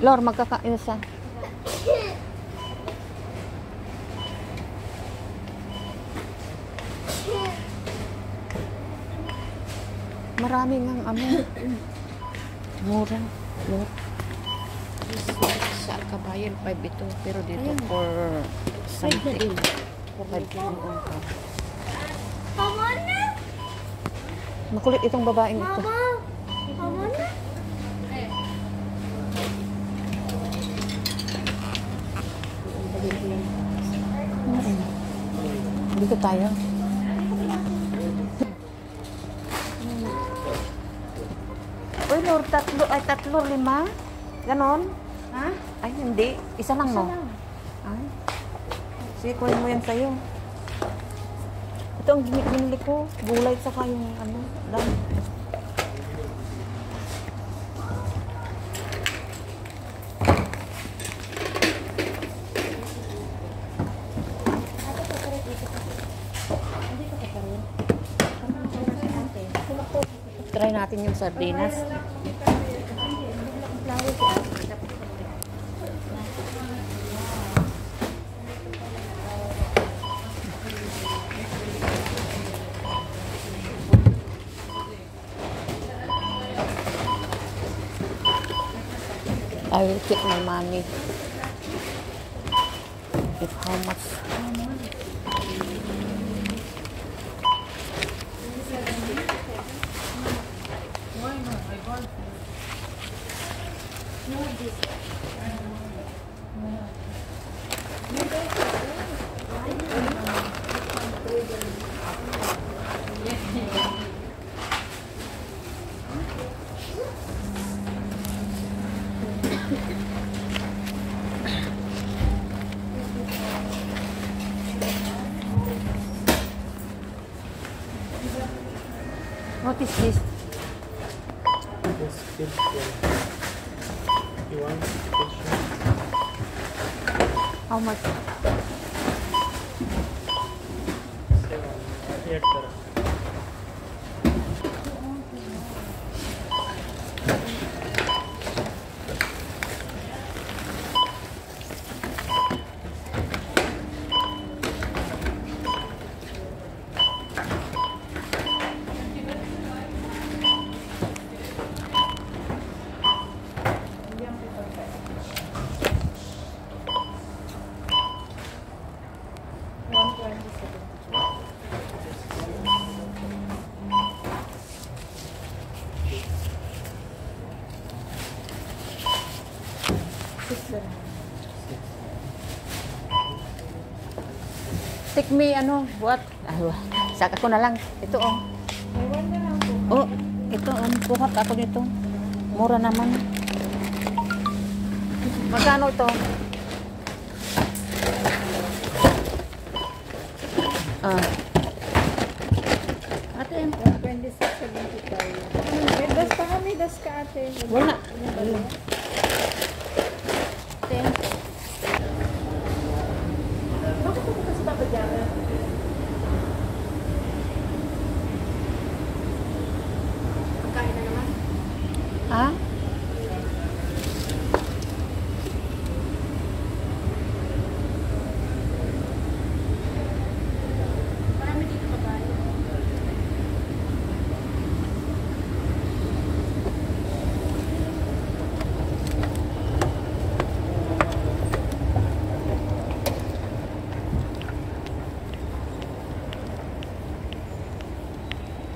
Lor, magkakaisa. Marami ngang mura. Mura. Sa kabayan, 5 ito. Pero dito for something. For 5 ito. Makulit itong babaeng ito. Dito tayo. Uy, Lord, tatlo, 5? Ganon? Ha? Ay, hindi. Isa lang, no? Ay. Sige, kunin mo yan sa'yo. Ito ang binili ko. Gulay saka yung dam. Try natin yung sardinas. I will check my money. If how much. What is this? This fish. You want fish? How much? 7. 8 ತರ. Take me, buat. Saka ko na lang. Ito, oh. Oh, ito, buhat ako nito. Mura naman. Magkano ito? Ate, 26.75. Das pa kami, das ka ate. Wala. Bakit ko kasi papadyaran? Pagkain na naman. Ha? Marami dito kabayo.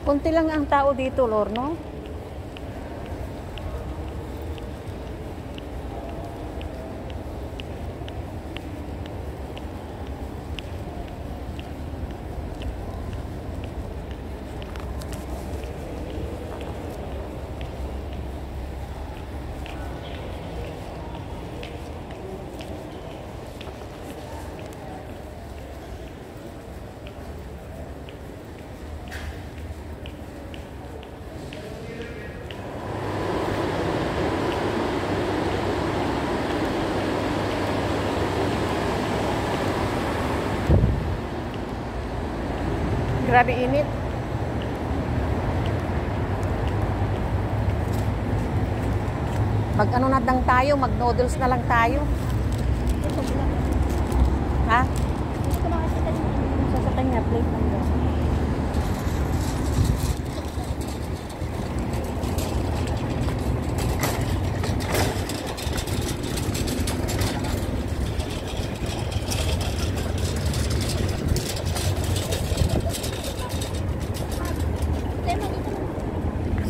Kunti lang ang tao dito, Lord, no? Grabe init. Mag ano na lang tayo, mag noodles na lang tayo. Ha? Gusto ko makakita din. Sasakay nga, plate lang daw.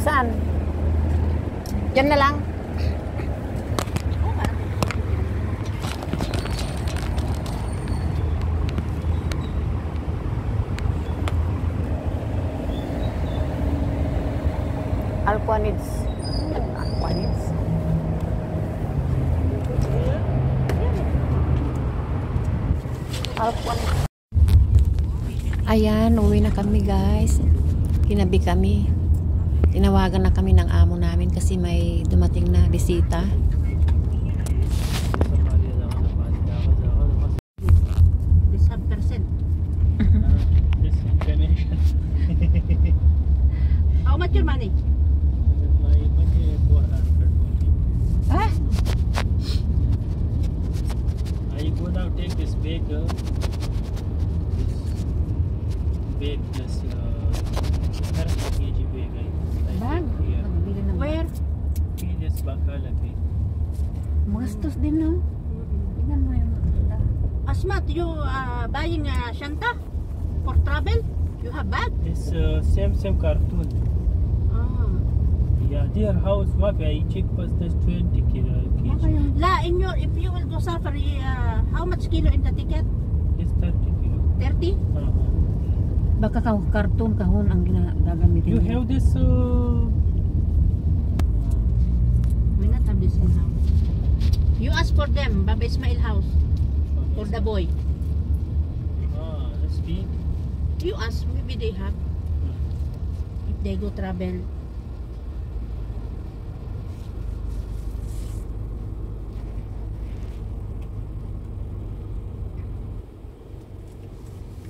Saan? Diyan na lang. Alquanids. Alquanids. Alquanids. Ayan, uwi na kami guys. Kinabi kami. Tinawagan na kami ng amo namin kasi may dumating na bisita. This half percent. This inclination. How much your money? My money 420. Ah? I go now take this bag. This kg bag. Bag? Here. Magbili ng Where? This bakala bag. Magastos din, no? Tingnan mo yung maganda. Asmat, you buying Shanta for travel? You have bag? This same cartoon. Ah. Yeah, their house maybe I check first this 20 kg. La, in your, if you will go safari, how much kilo in the ticket? It's 30 kg. 30? Baka cartoon kahon ang gagamitin. You have this We not have this in house. You ask for them, Baba Ismail house, for the boy. that's big. You ask, maybe they have. If they go travel.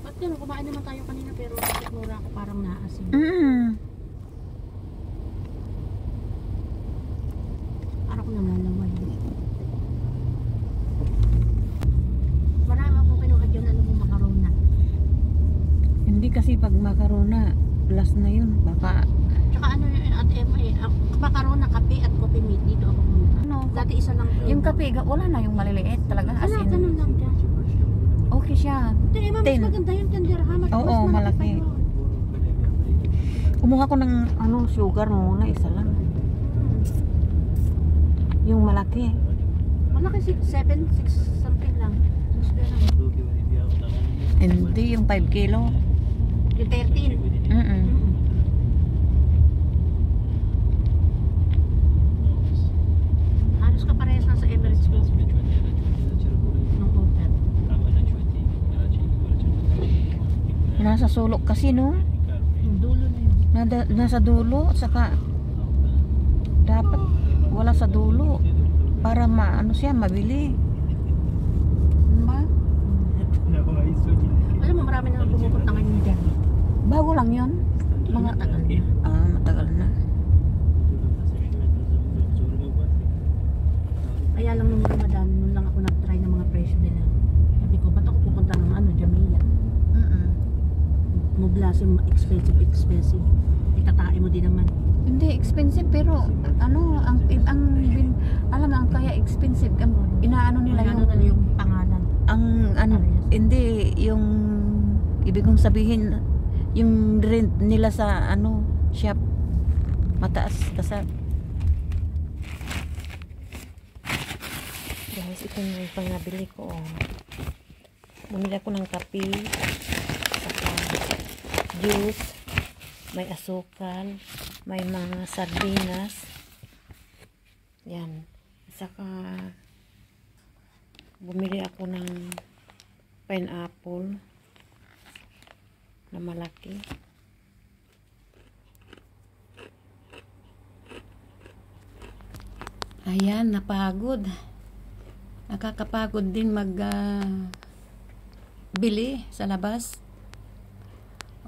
Ba't yun? Kumain naman tayo kanina pero mura ako parang naasin. Parang ako nalalaway. Marami akong kinuha dyan na lumang makarona. Hindi kasi pag makarona, plus na yun. Baka, Tsaka ano yun, at makarona, kape at coffee meat. Dito ako kumuha. ano, Dati isa lang. yung kape, wala na yung maliliit talaga. As Wala, in, ganun lang dyan. okay siya. Hindi, mas 10. maganda yung 10 dirham. Mas Oo, malaki. pa yun. Kumuha ko ng ano, sugar muna, isa lang. Yung malaki. Malaki 7, 6 something lang. 6 dirham. Hindi, yung 5 kilo. Yung 13. Mm-mm. Halos kaparehas lang sa Emirates ko. Nung hotel. Nasa sulok kasi, no? Yung dulo na yun. Nasa dulo, saka dapat wala sa dulo para ano siya, mabili. Ba? Alam mo, marami na pumupunta ngayon dyan. Bago lang yun. Mga tagal na. Matagal na. Kaya lang nung Ramadan, nun lang ako nag-try ng mga presyo nila. Sabi ko, ba't ako pupunta ng Jamaica? Mublasim, expensive. Itatae mo din naman. Hindi expensive pero ano alam mo ang kaya expensive inaano nila Ano na yung pangalan. ang ano hindi yung ibig kong sabihin yung rent nila sa ano shop mataas kasi guys ito yung pangabili ko bumili ako ng kape saka juice may asukal may mga sardinas yan saka bumili ako ng pineapple na malaki ayan napagod nakakapagod din mag bili sa labas.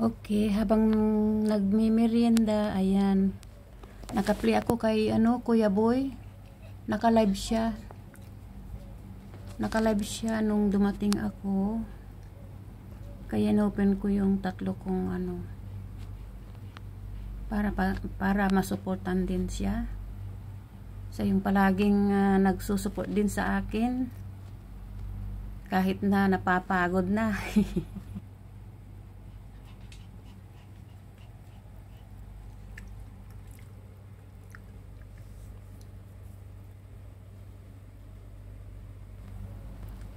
Okay, habang nagmimerienda, ayan. Nakapli ako kay Kuya Boy. Naka-live siya. Naka-live siya nung dumating ako. Kaya na-open ko yung tatlo kong ano. Para masuportan din siya. Sa yung palaging nagsusupport din sa akin. Kahit na napapagod na.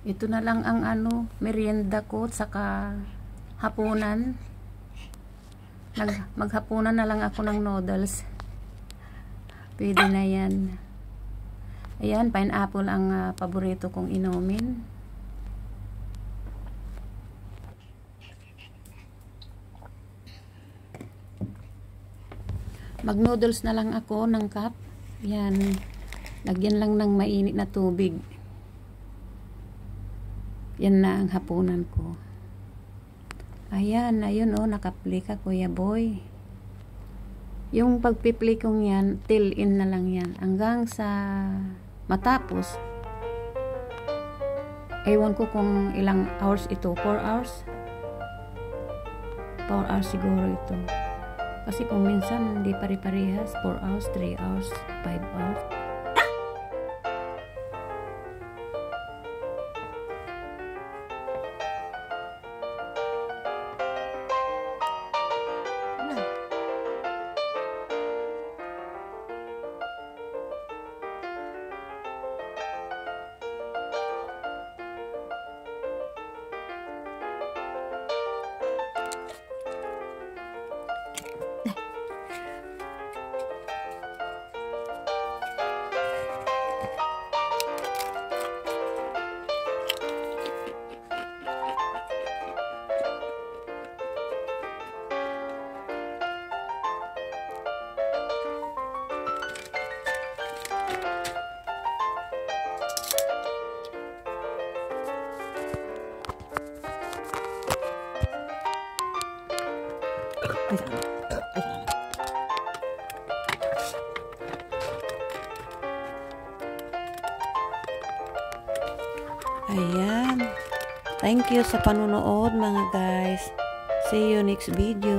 Ito na lang ang ano, merienda ko saka hapunan. Maghapunan na lang ako ng noodles. Pwede na yan. Ayan, pineapple ang paborito kong inumin. Mag-noodles na lang ako ng cup. Yan. Lagyan lang ng mainit na tubig. Yan na ang hapunan ko. Ayan, ayun oh, naka-play ka Kuya Boy. Yung pagpi-play kong yan, till in na lang yan. Hanggang sa matapos. Ewan ko kung ilang hours ito. 4 hours? 4 hours siguro ito. Kasi kung minsan hindi pare-parehas. 4 hours, 3 hours, 5 hours. Ayan. Thank you sa panunood mga guys. See you next video.